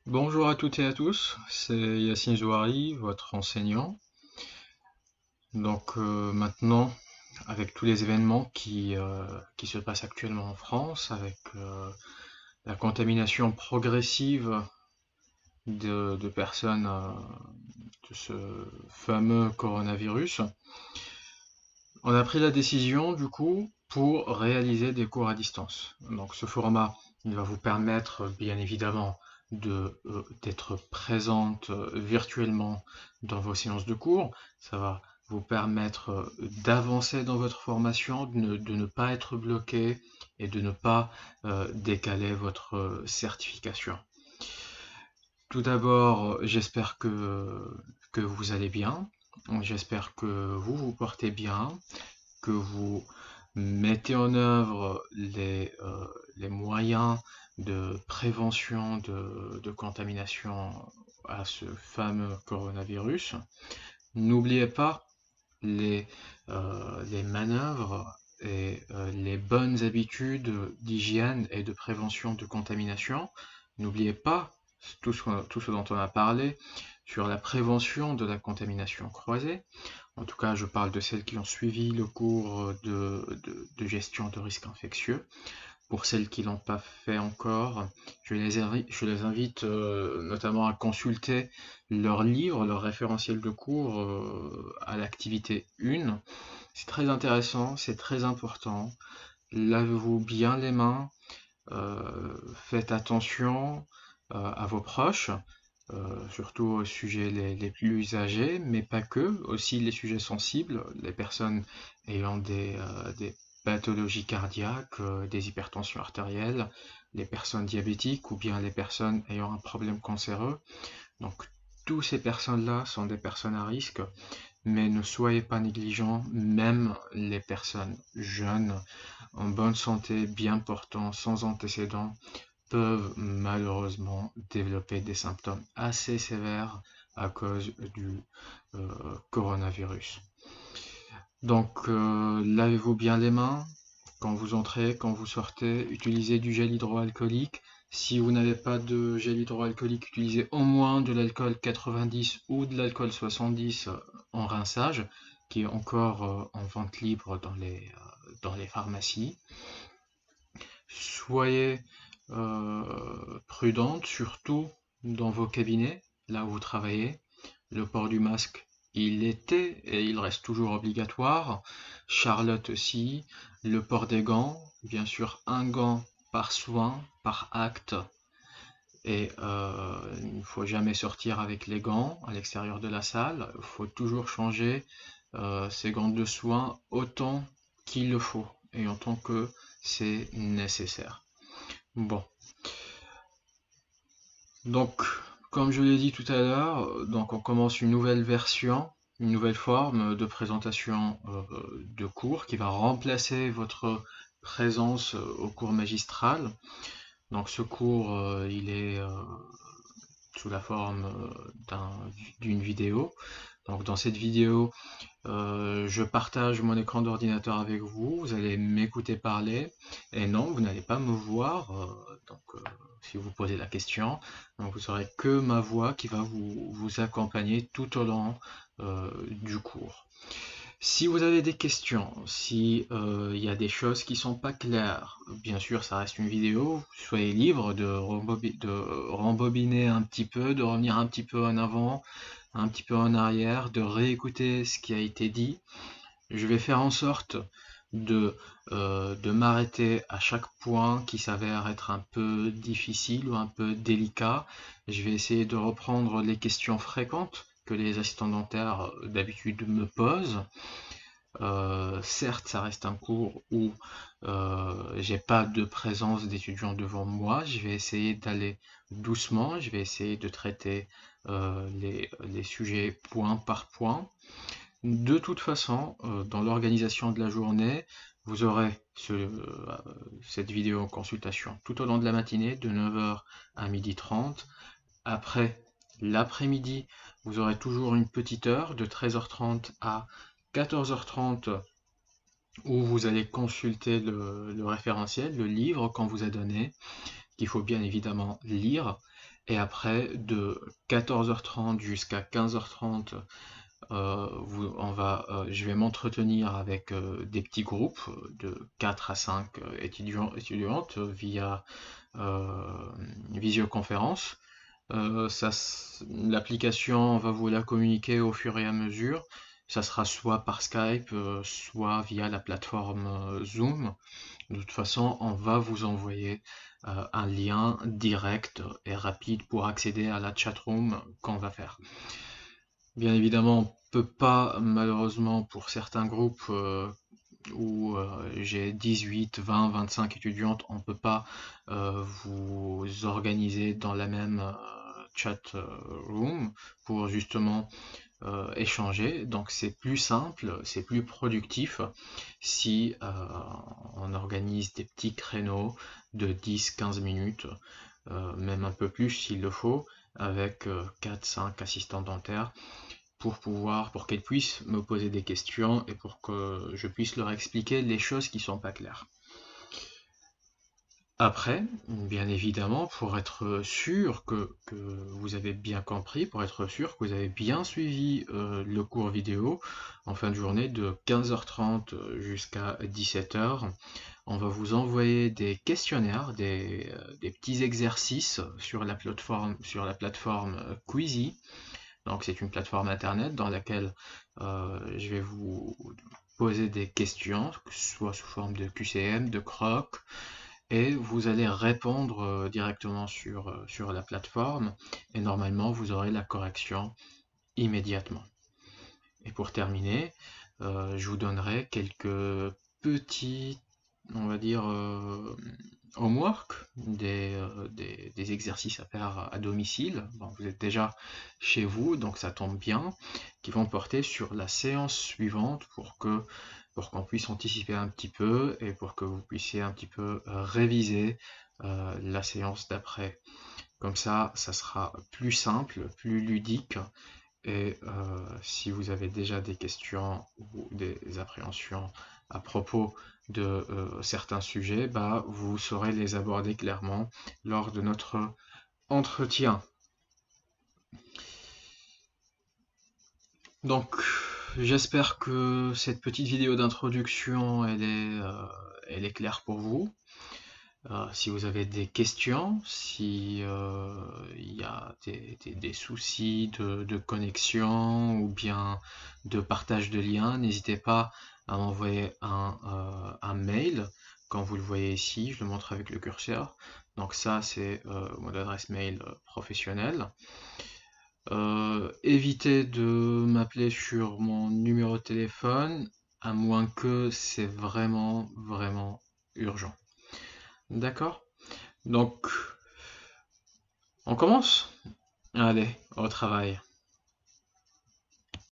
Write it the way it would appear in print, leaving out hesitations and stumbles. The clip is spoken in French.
Bonjour à toutes et à tous, c'est Yassine Zouari, votre enseignant. Maintenant, avec tous les événements qui se passent actuellement en France, avec la contamination progressive de personnes de ce fameux coronavirus, on a pris la décision du coup pour réaliser des cours à distance. Donc ce format, il va vous permettre bien évidemment d'être présente virtuellement dans vos séances de cours. Ça va vous permettre d'avancer dans votre formation, de ne pas être bloqué et de ne pas décaler votre certification. Tout d'abord, j'espère que vous allez bien. J'espère que vous vous portez bien, que vous mettez en œuvre les moyens de prévention de contamination à ce fameux coronavirus. N'oubliez pas les, les manœuvres et les bonnes habitudes d'hygiène et de prévention de contamination. N'oubliez pas tout ce dont on a parlé sur la prévention de la contamination croisée. En tout cas, je parle de celles qui ont suivi le cours de gestion de risques infectieux. Pour celles qui ne l'ont pas fait encore, je les invite notamment à consulter leur livre, leur référentiel de cours à l'activité 1. C'est très intéressant, c'est très important. Lavez-vous bien les mains, faites attention à vos proches, surtout aux sujets les plus âgés, mais pas que, aussi les sujets sensibles, les personnes ayant des pathologies cardiaques, des hypertensions artérielles, les personnes diabétiques ou bien les personnes ayant un problème cancéreux. Donc, toutes ces personnes-là sont des personnes à risque, mais ne soyez pas négligents, même les personnes jeunes, en bonne santé, bien portant, sans antécédents, peuvent malheureusement développer des symptômes assez sévères à cause du euh, coronavirus. Lavez-vous bien les mains quand vous entrez, quand vous sortez, utilisez du gel hydroalcoolique. Si vous n'avez pas de gel hydroalcoolique, utilisez au moins de l'alcool 90 ou de l'alcool 70 en rinçage, qui est encore en vente libre dans les pharmacies. Soyez prudente, surtout dans vos cabinets, là où vous travaillez. Le port du masque, il était et il reste toujours obligatoire. Charlotte aussi. Le port des gants, bien sûr, un gant par soin, par acte. Et il ne faut jamais sortir avec les gants à l'extérieur de la salle. Il faut toujours changer ces gants de soin autant qu'il le faut et autant que c'est nécessaire. Bon, donc comme je l'ai dit tout à l'heure, donc on commence une nouvelle version, une nouvelle forme de présentation de cours qui va remplacer votre présence au cours magistral. Donc ce cours, il est sous la forme d'une vidéo. Donc dans cette vidéo, je partage mon écran d'ordinateur avec vous, vous allez m'écouter parler, et non, vous n'allez pas me voir, si vous posez la question, donc vous aurez que ma voix qui va vous accompagner tout au long du cours. Si vous avez des questions, si il y a des choses qui sont pas claires, bien sûr ça reste une vidéo, soyez libre de rembobiner un petit peu, de revenir un petit peu en avant, un petit peu en arrière, de réécouter ce qui a été dit. Je vais faire en sorte de m'arrêter à chaque point qui s'avère être un peu difficile ou un peu délicat. Je vais essayer de reprendre les questions fréquentes que les assistants dentaires d'habitude me posent. Certes, ça reste un cours où j'ai pas de présence d'étudiants devant moi. Je vais essayer d'aller doucement. Je vais essayer de traiter les sujets point par point. De toute façon, dans l'organisation de la journée, vous aurez cette vidéo consultation tout au long de la matinée, de 9h à 12h30. Après l'après-midi, vous aurez toujours une petite heure de 13h30 à 14h30 où vous allez consulter le référentiel, le livre qu'on vous a donné. qu'il faut bien évidemment lire. Et après, de 14h30 jusqu'à 15h30, je vais m'entretenir avec des petits groupes de 4 à 5 étudiantes via visioconférence. L'application va vous la communiquer au fur et à mesure. Ça sera soit par Skype, soit via la plateforme Zoom. De toute façon, on va vous envoyer un lien direct et rapide pour accéder à la chatroom qu'on va faire. Bien évidemment, on peut pas, malheureusement, pour certains groupes où j'ai 18, 20, 25 étudiantes, on peut pas vous organiser dans la même chat room pour justement échanger. Donc c'est plus simple, c'est plus productif si on organise des petits créneaux de 10-15 minutes, même un peu plus s'il le faut, avec 4-5 assistants dentaires pour qu'elles puissent me poser des questions et pour que je puisse leur expliquer les choses qui sont pas claires. Après, bien évidemment, pour être sûr que vous avez bien compris, pour être sûr que vous avez bien suivi le cours vidéo, en fin de journée de 15h30 jusqu'à 17h, on va vous envoyer des questionnaires, des petits exercices sur la plateforme Quizy. Donc c'est une plateforme internet dans laquelle je vais vous poser des questions, que ce soit sous forme de QCM, de croc, et vous allez répondre directement sur la plateforme, et normalement vous aurez la correction immédiatement. Et pour terminer, je vous donnerai quelques petits, on va dire, homework, des exercices à faire à domicile. Bon, vous êtes déjà chez vous, donc ça tombe bien, qui vont porter sur la séance suivante pour qu'on puisse anticiper un petit peu et pour que vous puissiez un petit peu réviser la séance d'après. Comme ça sera plus simple, plus ludique. Et si vous avez déjà des questions ou des appréhensions à propos de certains sujets, bah, vous saurez les aborder clairement lors de notre entretien. Donc, j'espère que cette petite vidéo d'introduction, elle est claire pour vous. Si vous avez des questions, si il y a des soucis de connexion ou bien de partage de liens, n'hésitez pas à m'envoyer un mail, quand vous le voyez ici, je le montre avec le curseur. Donc ça, c'est mon adresse mail professionnelle. Évitez de m'appeler sur mon numéro de téléphone, à moins que c'est vraiment, vraiment urgent. D'accord? Donc, on commence? Allez, au travail.